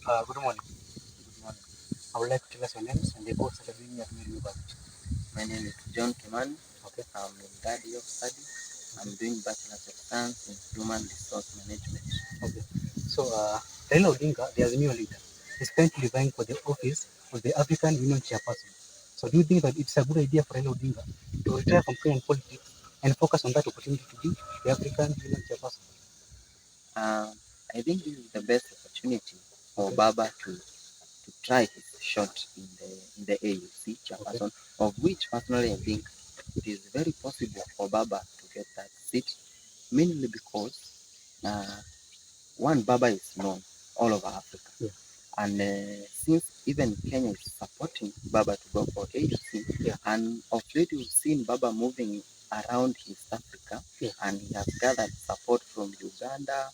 Good morning. Good morning. I would like to tell us your names and the course that are doing at Mary University. My name is John Kimani. Okay. I'm in third year of study. I'm doing Bachelor's of Science in Human Resource Management. Okay. So, Raila Odinga, the Azimio leader, is currently vying for the office of the African Union chairperson. So, do you think that it's a good idea for Raila Odinga to retire from Kenyan politics and focus on that opportunity to be the African Union chairperson? I think this is the best opportunity for Baba to try his shot in the AUC chairperson, of which personally I think it is very possible for Baba to get that seat, mainly because one, Baba is known all over Africa. Yeah. And since even Kenya is supporting Baba to go for AUC, and of late we've seen Baba moving around East Africa, and he has gathered support from Uganda.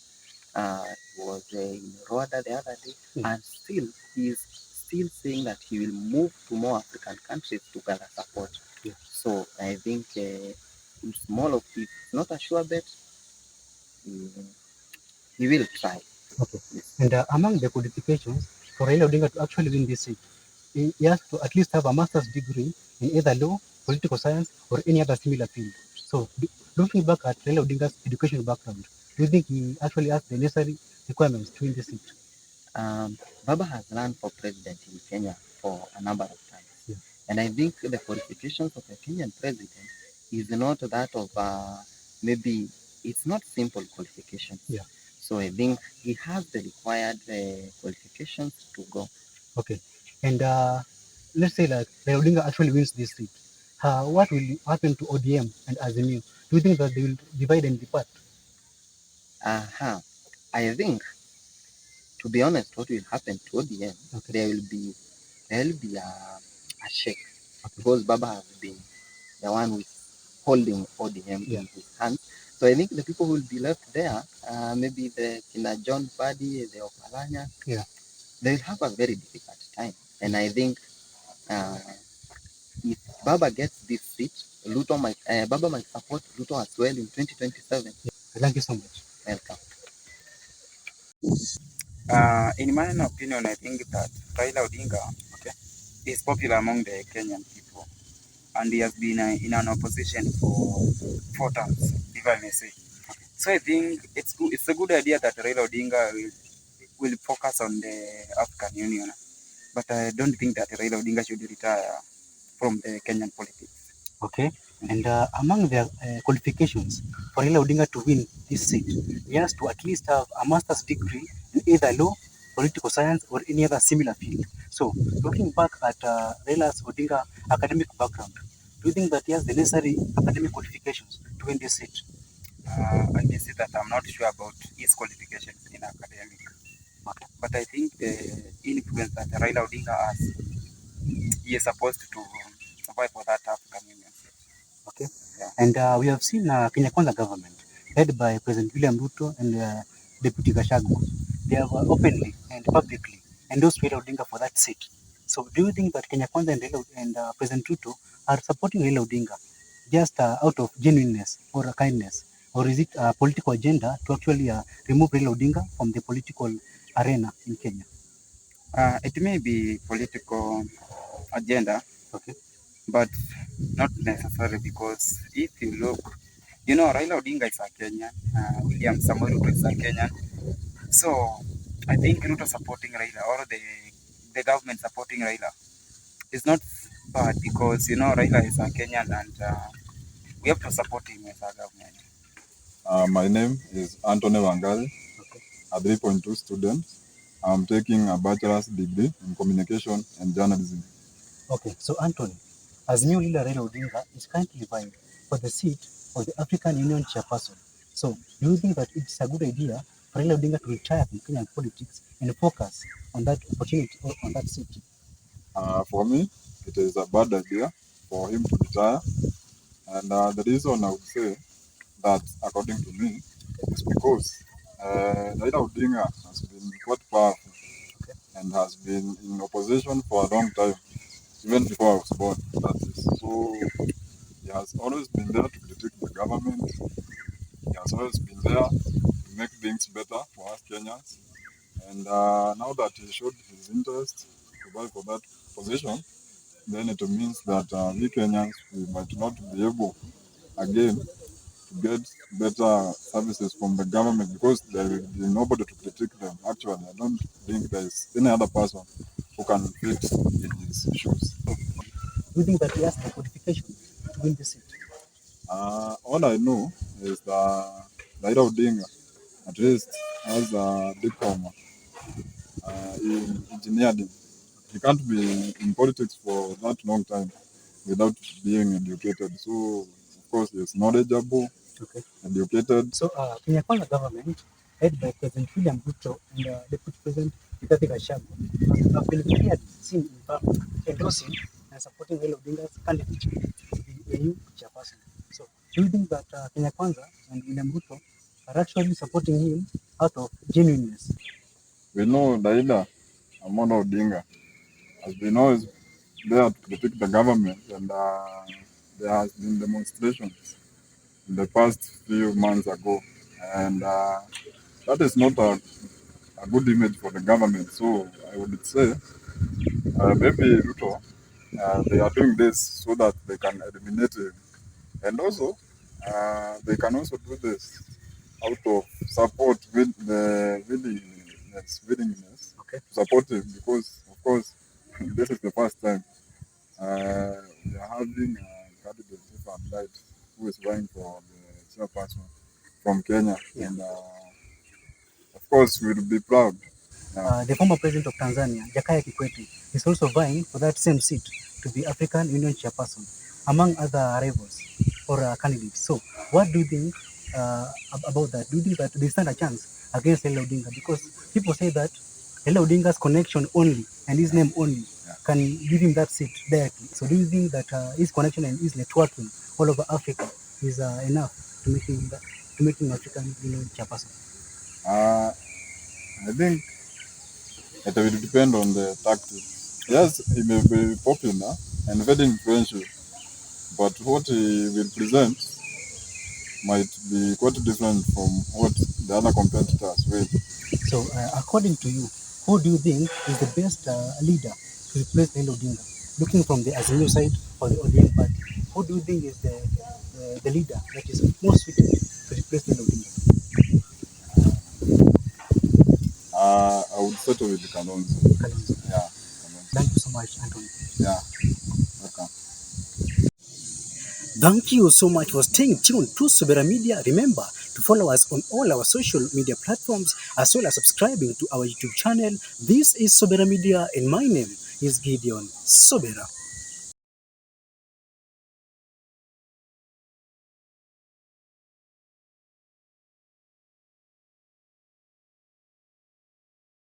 He was in Rwanda the other day, and still he is still saying that he will move to more African countries to gather support. So I think it's more of, it's not a sure bet. He will try. Okay. And among the qualifications for Raila Odinga to actually win this seat, he has to at least have a master's degree in either law, political science, or any other similar field. So, looking back at Raila Odinga's educational background, do you think he actually has the necessary requirements to win this seat? Baba has run for president in Kenya for a number of times. And I think the qualifications of a Kenyan president is not that of maybe, it's not simple qualifications. So I think he has the required qualifications to go. Okay. And let's say like Raila Odinga actually wins this seat. What will happen to ODM and Azimio? Do you think that they will divide and depart? I think, to be honest, what will happen to ODM, there will be a shake, because Baba has been the one who is holding ODM in his hands. So I think the people who will be left there, maybe the Kina John Fadi, the Opalanya, they will have a very difficult time. And I think if Baba gets this seat, Baba might support Ruto as well in 2027. Thank you so much. Welcome. In my opinion, I think that Raila Odinga is popular among the Kenyan people, and he has been in an opposition for 4 terms, if I may say. So I think it's good. It's a good idea that Raila Odinga will focus on the African Union, but I don't think that Raila Odinga should retire from the Kenyan politics. Okay. And among the qualifications for Raila Odinga to win this seat, he has to at least have a master's degree in either law, political science, or any other similar field. So, looking back at Raila's Odinga academic background, do you think that he has the necessary academic qualifications to win this seat? I may say that I'm not sure about his qualifications in academic, but I think the influence that Raila Odinga has, he is supposed to survive for that African Union. Okay. And we have seen Kenya Kwanza government led by President William Ruto and Deputy Gachagua. They have openly and publicly endorsed Raila Odinga for that seat. So do you think that Kenya Kwanza and President Ruto are supporting Raila Odinga just out of genuineness or kindness? Or is it a political agenda to actually remove Raila Odinga from the political arena in Kenya? It may be political agenda, Okay. but not necessarily, because if you look, Raila Odinga is a Kenyan, William Samoei Ruto is a Kenyan. So I think Ruto supporting Raila, or the government supporting Raila, is not bad, because Raila is a Kenyan, and we have to support him as a government. My name is Anthony Wangari, a 3.2 student. I'm taking a bachelor's degree in communication and journalism. Okay, so Anthony, as new leader Raila Odinga is currently vying for the seat of the African Union chairperson. So, do you think that it's a good idea for Raila Odinga to retire from Kenyan politics and focus on that opportunity or on that seat? For me, it is a bad idea for him to retire. And the reason I would say that, according to me, is because Raila Odinga has been quite powerful and has been in opposition for a long time, even before I was born. That is. So he has always been there to critique the government. He has always been there to make things better for us Kenyans. And now that he showed his interest to vie for that position, then it means that we Kenyans, we might not be able again to get better services from the government because there will be nobody to critique them. Actually, I don't think there is any other person who can fit in his shoes. Do you think that he has the qualification to win the seat? All I know is that Raila Odinga at least has a diploma in engineering. He can't be in politics for that long time without being educated. So, of course, he's knowledgeable, Okay. educated. So, Kenya Kwanza government, led by President William Ruto and Deputy President Rigathi Gachagua, have been clearly seen in public endorsing and supporting Raila Odinga's candidature to be a new chairperson. So, do you think that Kenya Kwanza and William Ruto are actually supporting him out of genuineness? We know Raila Amolo Odinga has been always there to critique the government, and there has been demonstrations in the past few months ago, and that is not a good image for the government. So I would say maybe Ruto, they are doing this so that they can eliminate him, and also they can also do this out of support with the willingness Okay. to support him because, of course, this is the first time we are having a candidate, if I'm right, who is vying for the chairperson from Kenya. Yeah. And of course, we'll be proud. The former president of Tanzania, Jakaya Kikwete, is also vying for that same seat to be African Union chairperson, among other rivals or candidates. So, what do you think about that? Do you think that they stand a chance against Raila Odinga? Because people say that Raila Odinga's connection only and his name only can give him that seat directly. So, do you think that his connection and his networking all over Africa is enough to make him African Union chairperson? I think it will depend on the tactics. Yes, he may be popular and very influential, but what he will present might be quite different from what the other competitors will. So, according to you, who do you think is the best leader to replace Raila Odinga? Looking from the Azimio side or the ODM party, who do you think is the leader that is most suited to replace Raila Odinga? I would settle with Kalonzo. Kalonzo. Yeah, Kalonzo. Thank you so much, Anthony. Yeah, welcome. Thank you so much for staying tuned to Sobera Media. Remember to follow us on all our social media platforms as well as subscribing to our YouTube channel. This is Sobera Media and my name is Gideon Sobera.